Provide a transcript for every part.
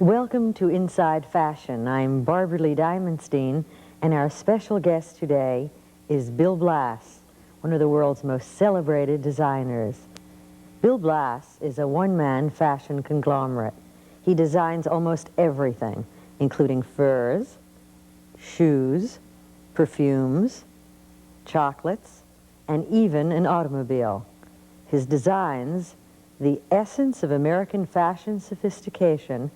Welcome to Inside Fashion. I'm Barbara Lee Diamondstein, and our special guest today is Bill Blass, one of the world's most celebrated designers. Bill Blass is a one-man fashion conglomerate. He designs almost everything, including furs, shoes, perfumes, chocolates, and even an automobile. His designs, the essence of American fashion sophistication,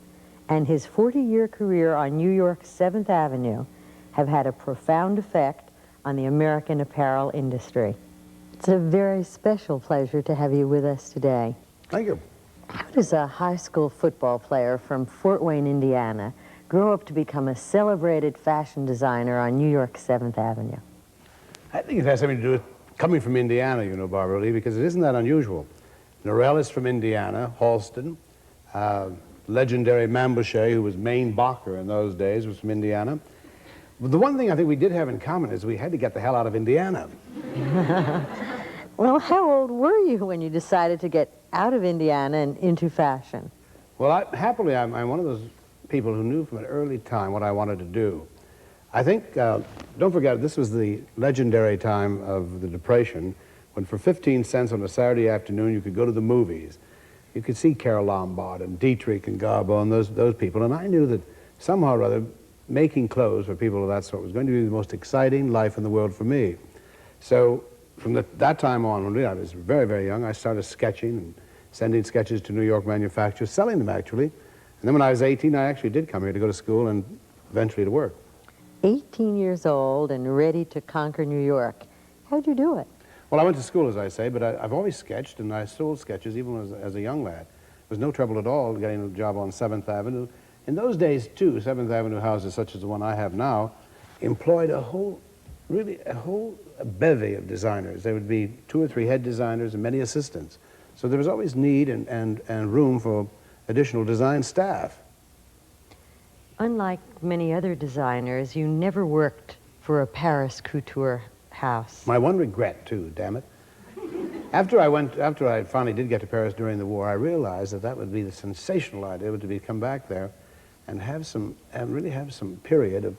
and his 40-year career on New York's 7th Avenue have had a profound effect on the American apparel industry. It's a very special pleasure to have you with us today. Thank you. How does a high school football player from Fort Wayne, Indiana, grow up to become a celebrated fashion designer on New York's 7th Avenue? I think it has something to do with coming from Indiana, you know, Barbara Lee, because it isn't that unusual. Norell is from Indiana, Halston. Legendary Mambouche, who was Maine Barker in those days, was from Indiana. But the one thing I think we did have in common is we had to get the hell out of Indiana. Well, how old were you when you decided to get out of Indiana and into fashion? Well, happily, I'm one of those people who knew from an early time what I wanted to do. I think, don't forget, this was the legendary time of the Depression, when for 15 cents on a Saturday afternoon you could go to the movies. You could see Carole Lombard and Dietrich and Garbo and those people, and I knew that somehow or other making clothes for people of that sort was going to be the most exciting life in the world for me. So from that time on, when I was very, very young, I started sketching and sending sketches to New York manufacturers, selling them actually. And then when I was 18, I actually did come here to go to school and eventually to work. 18 years old and ready to conquer New York. How'd you do it? Well, I went to school, as I say, but I've always sketched, and I sold sketches even as a young lad. There was no trouble at all getting a job on 7th Avenue. In those days, too, 7th Avenue houses, such as the one I have now, employed a whole bevy of designers. There would be 2 or 3 head designers and many assistants. So there was always need and room for additional design staff. Unlike many other designers, you never worked for a Paris couture house. My one regret, too, damn it. After I finally did get to Paris during the war, I realized that would be the sensational idea, to come back there and really have some period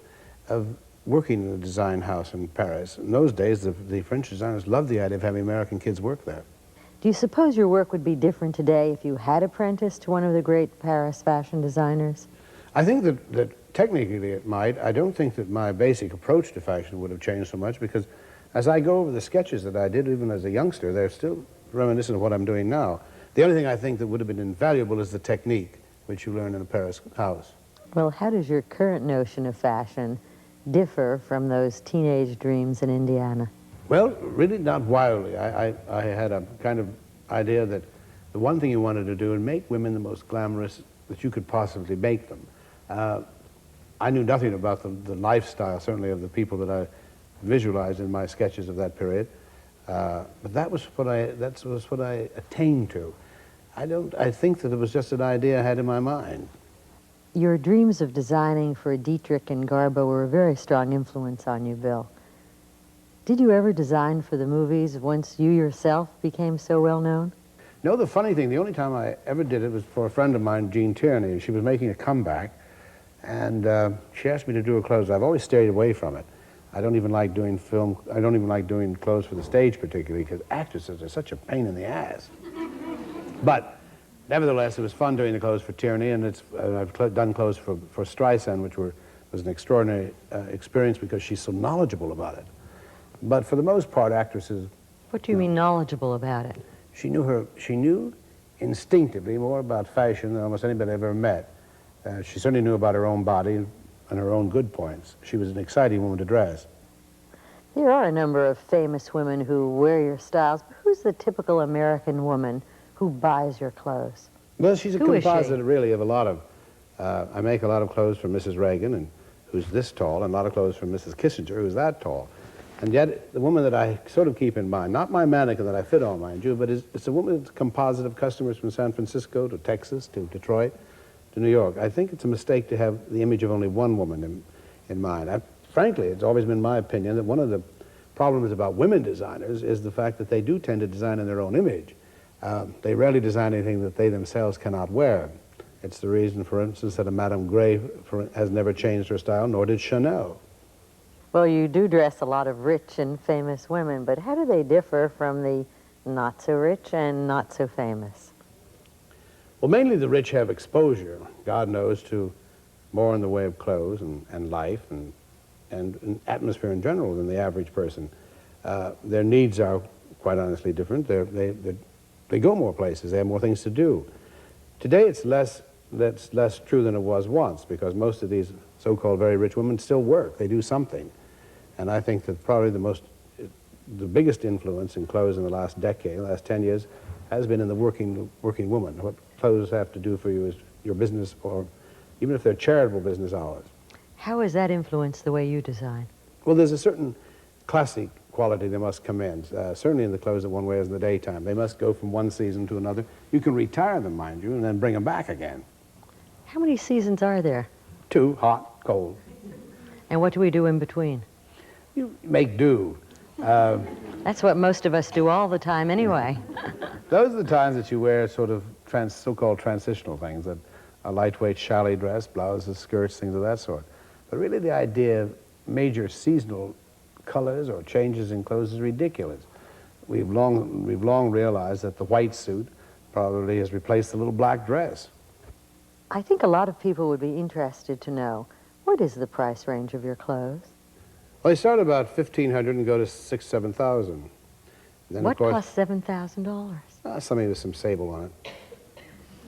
of working in a design house in Paris. In those days, the French designers loved the idea of having American kids work there. Do you suppose your work would be different today if you had apprenticed to one of the great Paris fashion designers? I think that technically it might. I don't think that my basic approach to fashion would have changed so much, because as I go over the sketches that I did even as a youngster, they're still reminiscent of what I'm doing now. The only thing I think that would have been invaluable is the technique, which you learn in a Paris house. Well, how does your current notion of fashion differ from those teenage dreams in Indiana? Well, really not wildly. I had a kind of idea that the one thing you wanted to do is make women the most glamorous that you could possibly make them. I knew nothing about the lifestyle, certainly, of the people that I visualized in my sketches of that period, but that was what I attained to. I think that it was just an idea I had in my mind. Your dreams of designing for Dietrich and Garbo were a very strong influence on you, Bill. Did you ever design for the movies once you yourself became so well known? No, the funny thing, the only time I ever did it was for a friend of mine, Jean Tierney, and she was making a comeback, and she asked me to do her clothes. I've always stayed away from it. I don't even like doing film. I don't even like doing clothes for the stage particularly, because actresses are such a pain in the ass. But nevertheless, it was fun doing the clothes for Tierney, and I've done clothes for Streisand, which was an extraordinary experience because she's so knowledgeable about it. But for the most part, actresses. What do you mean knowledgeable about it? She knew instinctively more about fashion than almost anybody I've ever met. She certainly knew about her own body and her own good points. She was an exciting woman to dress. There are a number of famous women who wear your styles, but who's the typical American woman who buys your clothes? Well, she's a composite, really, of a lot of... I make a lot of clothes for Mrs. Reagan, and who's this tall, and a lot of clothes for Mrs. Kissinger, who's that tall. And yet, the woman that I sort of keep in mind, not my mannequin that I fit on, mind you, but it's a woman that's a composite of customers from San Francisco to Texas to Detroit to New York. I think it's a mistake to have the image of only one woman in mind. Frankly, it's always been my opinion that one of the problems about women designers is the fact that they do tend to design in their own image. They rarely design anything that they themselves cannot wear. It's the reason, for instance, that a Madame Grey has never changed her style, nor did Chanel. Well, you do dress a lot of rich and famous women, but how do they differ from the not so rich and not so famous? Well, mainly the rich have exposure, God knows, to more in the way of clothes and life and atmosphere in general than the average person. Their needs are, quite honestly, different. They go more places. They have more things to do. Today, that's less true than it was once, because most of these so-called very rich women still work. They do something. And I think that probably the biggest influence in clothes in the last decade, the last 10 years, has been in the working woman. What clothes have to do for you is your business, or even if they're charitable business hours. How has that influenced the way you design? Well, there's a certain classic quality that must come in, certainly in the clothes that one wears in the daytime. They must go from one season to another. You can retire them, mind you, and then bring them back again. How many seasons are there? 2, hot, cold. And what do we do in between? You make do. That's what most of us do all the time anyway. Those are the times that you wear sort of so-called transitional things, that a lightweight chalet dress, blouses, skirts, things of that sort. But really the idea of major seasonal colors or changes in clothes is ridiculous. We've long realized that the white suit probably has replaced the little black dress. I think a lot of people would be interested to know, what is the price range of your clothes? Well, they start about $1,500 and go to $6,000, $7,000. Then, What of course, costs $7,000? something with some sable on it.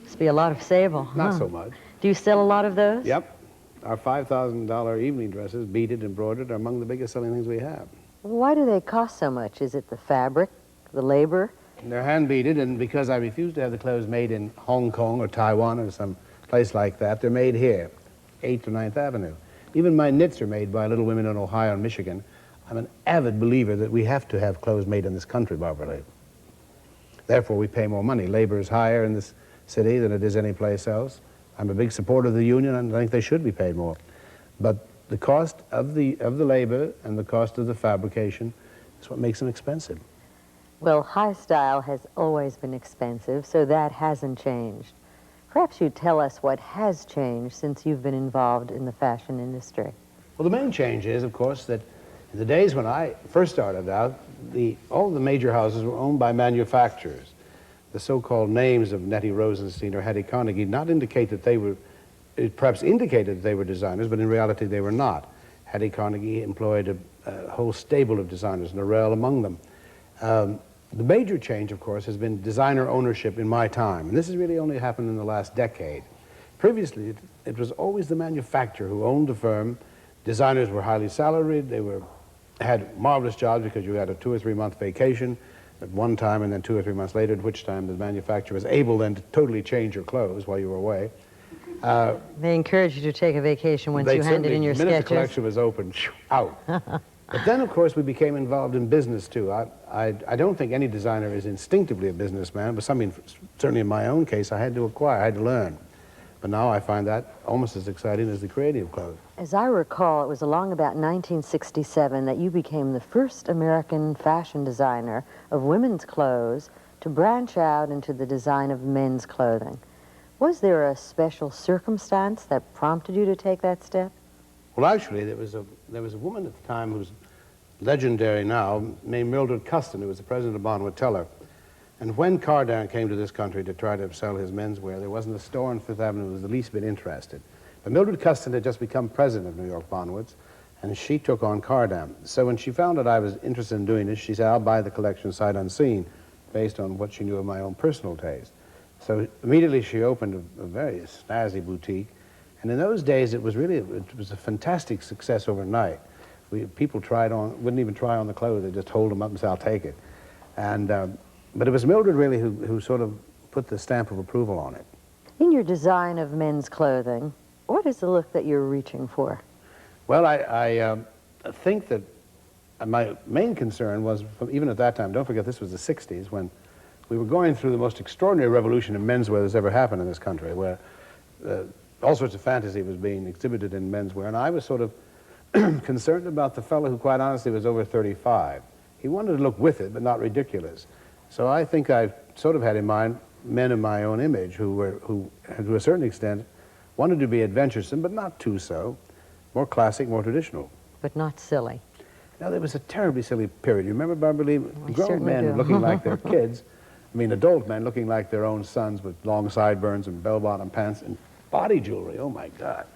Must be a lot of sable. Not huh? so much. Do you sell a lot of those? Yep. Our $5,000 evening dresses, beaded, embroidered, are among the biggest selling things we have. Why do they cost so much? Is it the fabric, the labor? They're hand beaded, and because I refuse to have the clothes made in Hong Kong or Taiwan or some place like that, they're made here, 8th or 9th Avenue. Even my knits are made by Little Women in Ohio and Michigan. I'm an avid believer that we have to have clothes made in this country, Barbara Lee. Therefore, we pay more money. Labor is higher in this city than it is any place else. I'm a big supporter of the union, and I think they should be paid more. But the cost of the labor and the cost of the fabrication is what makes them expensive. Well, high style has always been expensive, so that hasn't changed. Perhaps you'd tell us what has changed since you've been involved in the fashion industry. Well, the main change is, of course, that in the days when I first started out, all the major houses were owned by manufacturers. The so-called names of Nettie Rosenstein or Hattie Carnegie not indicate that they were, it perhaps indicated that they were designers, but in reality they were not. Hattie Carnegie employed a whole stable of designers, Norell among them. The major change, of course, has been designer ownership in my time, and this has really only happened in the last decade. Previously, it was always the manufacturer who owned the firm. Designers were highly salaried. They had marvelous jobs because you had a 2 or 3 month vacation at one time, and then 2 or 3 months later, at which time the manufacturer was able then to totally change your clothes while you were away. They encourage you to take a vacation once you handed in your sketches. The minute sketches. the collection was open, out. But then, of course, we became involved in business, too. I don't think any designer is instinctively a businessman, but something, certainly in my own case, I had to acquire, I had to learn. But now I find that almost as exciting as the creative clothes. As I recall, it was along about 1967 that you became the first American fashion designer of women's clothes to branch out into the design of men's clothing. Was there a special circumstance that prompted you to take that step? Well, actually, there was a woman at the time who's legendary now, named Mildred Custon, who was the president of Bonwit Teller. And when Cardin came to this country to try to sell his menswear, there wasn't a store on Fifth Avenue that was the least bit interested. But Mildred Custon had just become president of New York Bonwits, and she took on Cardin. So when she found that I was interested in doing this, she said, I'll buy the collection sight unseen, based on what she knew of my own personal taste. So immediately she opened a very snazzy boutique. And in those days, it was a fantastic success overnight. People wouldn't even try on the clothes. They just hold them up and say, I'll take it. But it was Mildred really who sort of put the stamp of approval on it. In your design of men's clothing, what is the look that you're reaching for? Well, I think that my main concern was, even at that time, don't forget this was the 60s, when we were going through the most extraordinary revolution in menswear that's ever happened in this country, where all sorts of fantasy was being exhibited in menswear, and I was sort of concerned about the fellow who, quite honestly, was over 35. He wanted to look with it, but not ridiculous. So I think I sort of had in mind men of my own image who, to a certain extent, wanted to be adventuresome, but not too so, more classic, more traditional. But not silly. Now, there was a terribly silly period. You remember, Barbara Lee? Grown certainly men do. looking like their kids. I mean, adult men looking like their own sons with long sideburns and bell-bottom pants and body jewelry. Oh, my God.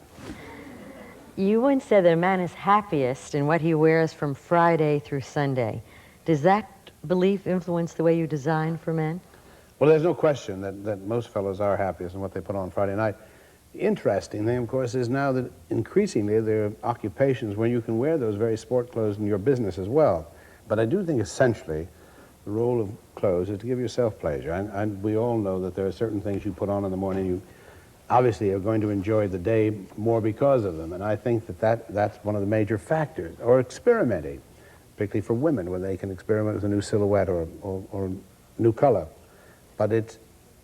You once said that a man is happiest in what he wears from Friday through Sunday. Does that belief influence the way you design for men? Well, there's no question that most fellows are happiest in what they put on Friday night. The interesting thing, of course, is now that increasingly there are occupations where you can wear those very sport clothes in your business as well. But I do think essentially the role of clothes is to give yourself pleasure. And we all know that there are certain things you put on in the morning you obviously are going to enjoy the day more because of them. And I think that's one of the major factors. Or experimenting, particularly for women, where they can experiment with a new silhouette or new color. But it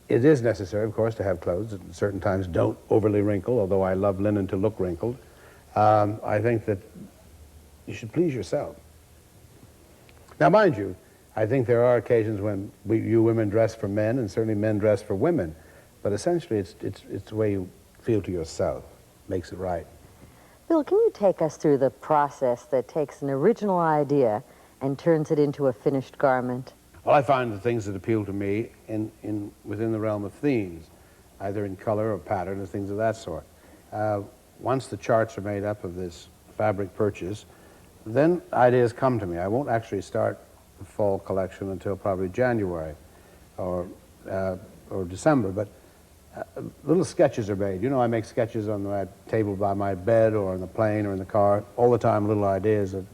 is necessary, of course, to have clothes that at certain times don't overly wrinkle, although I love linen to look wrinkled. I think that you should please yourself. Now, mind you, I think there are occasions when you women dress for men, and certainly men dress for women. But essentially, it's the way you feel to yourself makes it right. Bill, can you take us through the process that takes an original idea and turns it into a finished garment? Well, I find the things that appeal to me within the realm of themes, either in color or pattern or things of that sort. Once the charts are made up of this fabric purchase, then ideas come to me. I won't actually start the fall collection until probably January or December, but little sketches are made. You know, I make sketches on my table by my bed or on the plane or in the car, all the time, little ideas that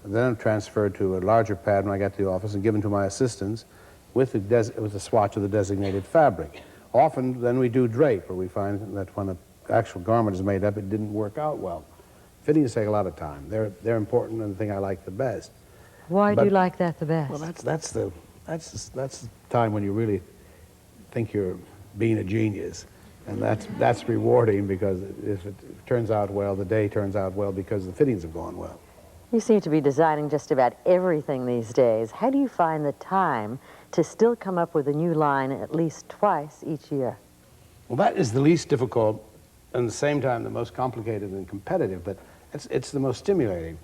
then I'm transferred to a larger pad when I get to the office and given to my assistants with the swatch of the designated fabric. Often, then we do drape, or we find that when an actual garment is made up, it didn't work out well. Fittings take a lot of time. They're important and the thing I like the best. Why do you like that the best? Well, that's the time when you really think you're being a genius, and that's rewarding, because if it turns out well, the day turns out well because the fittings have gone well. You seem to be designing just about everything these days. How do you find the time to still come up with a new line at least twice each year? Well, that is the least difficult and at the same time the most complicated and competitive, but it's the most stimulating.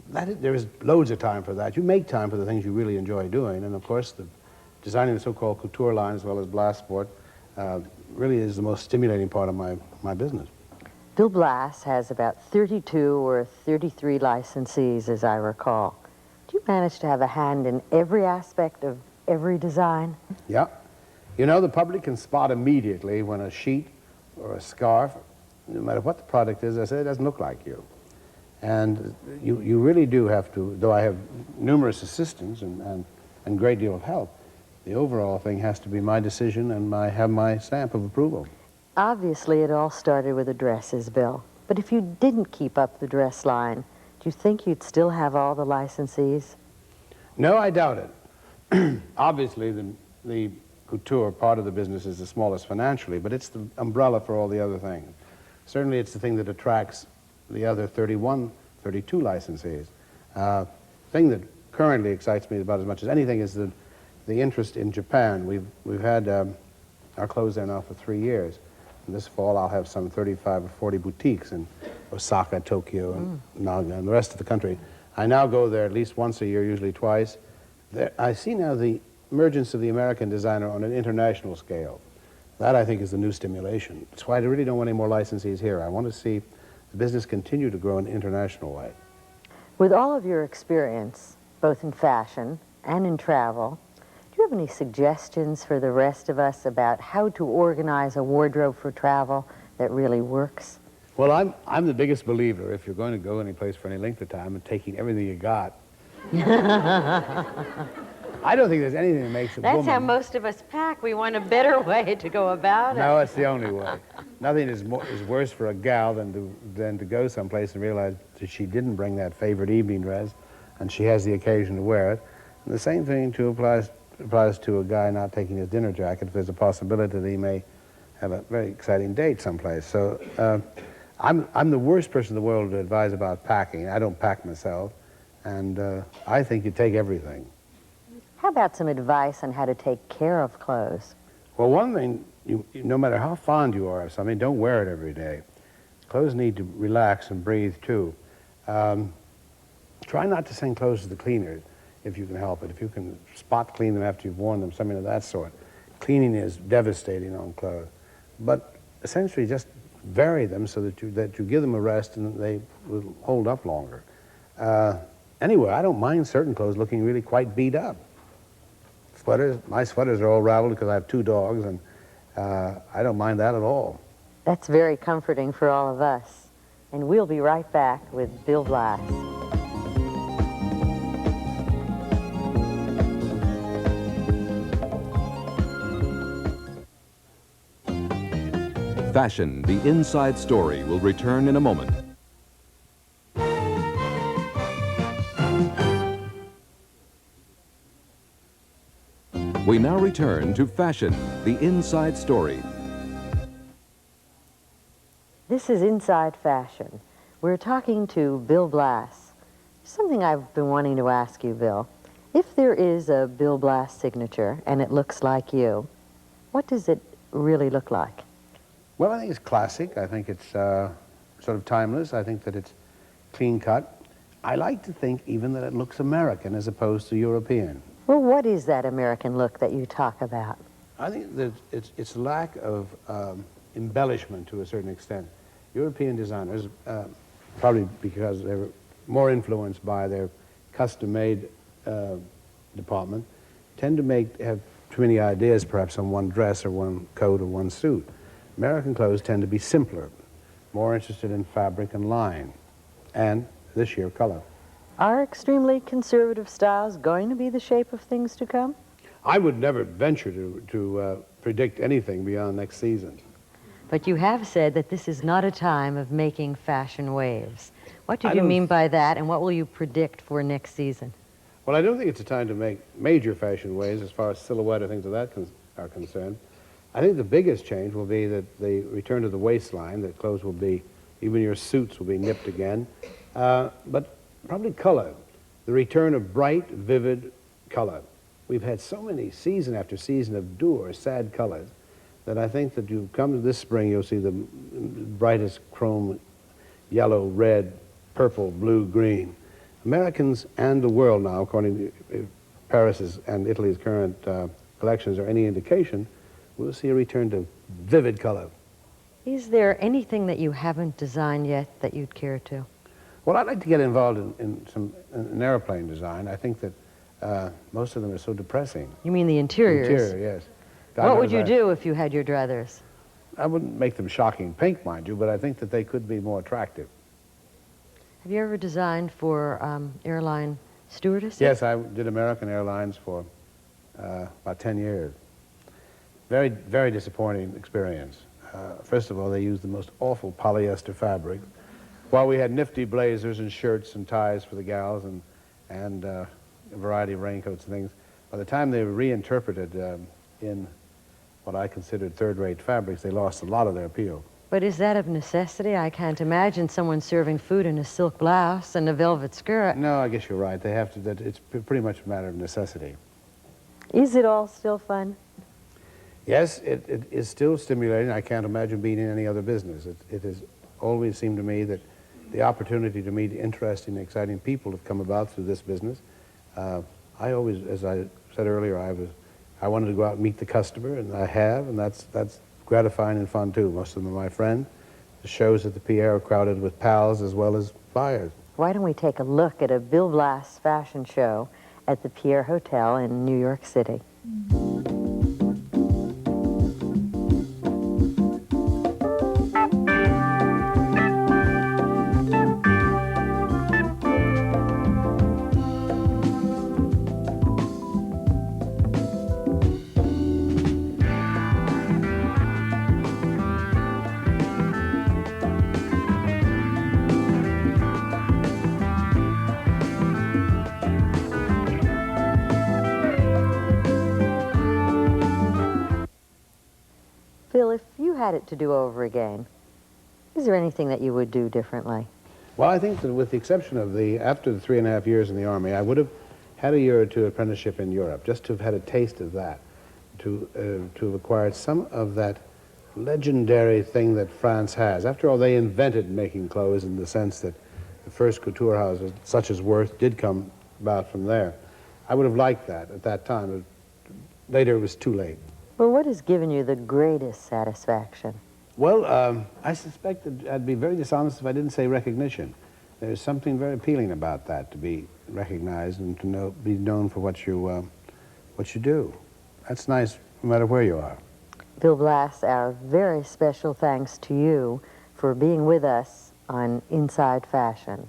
There is loads of time for that. You make time for the things you really enjoy doing, and of course designing the so-called couture line as well as Blass Sport really is the most stimulating part of my business. Bill Blass has about 32 or 33 licensees, as I recall. Do you manage to have a hand in every aspect of every design? Yeah. You know, the public can spot immediately when a sheet or a scarf, no matter what the product is, I say it doesn't look like you. And you really do have to, though I have numerous assistants and a great deal of help, the overall thing has to be my decision and have my stamp of approval. Obviously, it all started with the dresses, Bill. But if you didn't keep up the dress line, do you think you'd still have all the licensees? No, I doubt it. Obviously, the couture part of the business is the smallest financially, but it's the umbrella for all the other things. Certainly, it's the thing that attracts the other 32 licensees. Thing that currently excites me about as much as anything is the interest in Japan. We've had our clothes there now for 3 years. And this fall, I'll have some 35 or 40 boutiques in Osaka, Tokyo, and Naga, and the rest of the country. I now go there at least once a year, usually twice. I see now the emergence of the American designer on an international scale. That, I think, is the new stimulation. That's why I really don't want any more licensees here. I want to see the business continue to grow in an international way. With all of your experience, both in fashion and in travel, do you have any suggestions for the rest of us about how to organize a wardrobe for travel that really works? Well, I'm the biggest believer, if you're going to go any place for any length of time, in taking everything you got. I don't think there's anything that makes a woman... That's how most of us pack. We want a better way to go about it. No, it's the only way. Nothing is worse for a gal than to go someplace and realize that she didn't bring that favorite evening dress, and she has the occasion to wear it. And the same thing applies to a guy not taking his dinner jacket if there's a possibility that he may have a very exciting date someplace. So I'm the worst person in the world to advise about packing. I don't pack myself, and I think you take everything. How about some advice on how to take care of clothes? Well, one thing, no matter how fond you are of something, don't wear it every day. Clothes need to relax and breathe, too. Try not to send clothes to the cleaner if you can help it. If you can spot clean them after you've worn them, something of that sort. Cleaning is devastating on clothes. But essentially just vary them so that you give them a rest and they will hold up longer. Anyway, I don't mind certain clothes looking really quite beat up. My sweaters are all raveled because I have 2 dogs, and I don't mind that at all. That's very comforting for all of us. And we'll be right back with Bill Blass. Fashion, the inside story, will return in a moment. We now return to Fashion, the inside story. This is Inside Fashion. We're talking to Bill Blass. Something I've been wanting to ask you, Bill. If there is a Bill Blass signature and it looks like you, what does it really look like? Well, I think it's classic. I think it's sort of timeless. I think that it's clean cut. I like to think even that it looks American as opposed to European. Well, what is that American look that you talk about? I think that it's lack of embellishment to a certain extent. European designers, probably because they were more influenced by their custom-made department, tend to have too many ideas perhaps on one dress or one coat or one suit. American clothes tend to be simpler, more interested in fabric and line, and this year color. Are extremely conservative styles going to be the shape of things to come? I would never venture to predict anything beyond next season. But you have said that this is not a time of making fashion waves. What did you mean by that, and what will you predict for next season? Well, I don't think it's a time to make major fashion waves as far as silhouette or things of that are concerned. I think the biggest change will be that the return to the waistline, that clothes will be, even your suits will be nipped again, but probably color, the return of bright, vivid color. We've had so many season after season of dour, sad colors that I think that you come to this spring, you'll see the brightest chrome, yellow, red, purple, blue, green. Americans and the world now, according to Paris's and Italy's current collections are any indication, we'll see a return to vivid color. Is there anything that you haven't designed yet that you'd care to? Well, I'd like to get involved in airplane design. I think that most of them are so depressing. You mean the interiors? Interior, yes. What would you do if you had your druthers? I wouldn't make them shocking pink, mind you, but I think that they could be more attractive. Have you ever designed for Airline Stewardess? Yes, I did American Airlines for about 10 years. Very, very disappointing experience. First of all, they used the most awful polyester fabric. While we had nifty blazers and shirts and ties for the gals and a variety of raincoats and things, by the time they were reinterpreted in what I considered third-rate fabrics, they lost a lot of their appeal. But is that of necessity? I can't imagine someone serving food in a silk blouse and a velvet skirt. No, I guess you're right. They have to. It's pretty much a matter of necessity. Is it all still fun? Yes, it is still stimulating. I can't imagine being in any other business. It has always seemed to me that the opportunity to meet interesting, exciting people have come about through this business. I always, as I said earlier, I wanted to go out and meet the customer, and I have, and that's gratifying and fun too. Most of them are my friends. The shows at the Pierre are crowded with pals as well as buyers. Why don't we take a look at a Bill Blass fashion show at the Pierre Hotel in New York City? Bill, if you had it to do over again, is there anything that you would do differently? Well, I think that with the exception of after the 3.5 years in the Army, I would have had a year or two apprenticeship in Europe, just to have had a taste of that, to have acquired some of that legendary thing that France has. After all, they invented making clothes in the sense that the first couture houses, such as Worth, did come about from there. I would have liked that at that time. Later, it was too late. Well, what has given you the greatest satisfaction? Well, I suspect that I'd be very dishonest if I didn't say recognition. There's something very appealing about that, to be recognized and to be known for what you do. That's nice, no matter where you are. Bill Blass, our very special thanks to you for being with us on Inside Fashion.